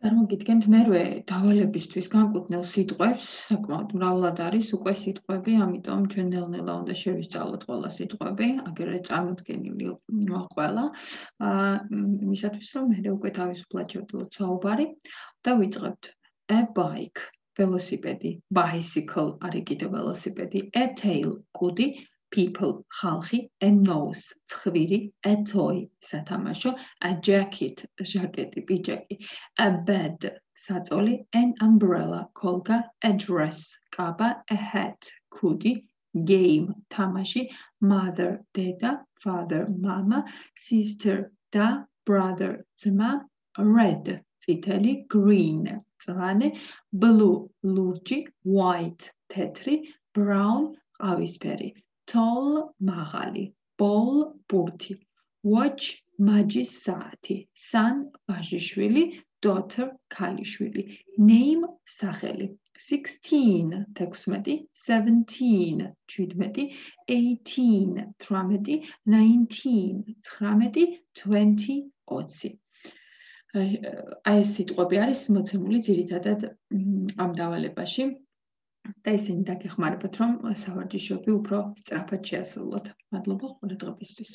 წარმოგიდგენთ მერვე დავალებისთვის განკუთვნილ სიტყვებს, საკმაოდ მრავლად არის უკვე სიტყვები, ამიტომ ჩვენ ნელ-ნელა უნდა შევისწავლოთ ყველა სიტყვები, აგერე წარმოდგენილი ყველა, იმისათვის რომ მერე უკვე თავისუფლად შევძლოთ საუბარი და ვიწყებთ. A bike, ველოსიპედი, bicycle არის კიდევ ველოსიპედი, a tail, კუდი, people, ხალხი, a nose, ცხვირი, a toy, სათამაშო, a jacket, ჟაკეტი, პიჯაკი, a bed, საწოლი, an umbrella, ქოლგა, a dress, კაბა, a hat, ქუდი, game, თამაში, mother, დედა, father, mama, sister, და, brother, ძმა, red, წითელი, green, წვანე, blue, ლურჯი, white, თეთრი, brown, ყავისფერი, tall, მაღალი, ball, ბურთი, watch, მაჯის საათი, son, ვაჟიშვილი, daughter, ქალიშვილი, name, სახელი, 16, 16, 17, 17, 18, 18, 19, 19, 20, 20. აი ეს სიტყვები არის მოცემული ძირითადად ამ დავალებაში და ისინი დაგეხმარებათ, რომ სავარჯიშოები უფრო სწრაფად შეასრულოთ. მადლობა ყურადღებისთვის.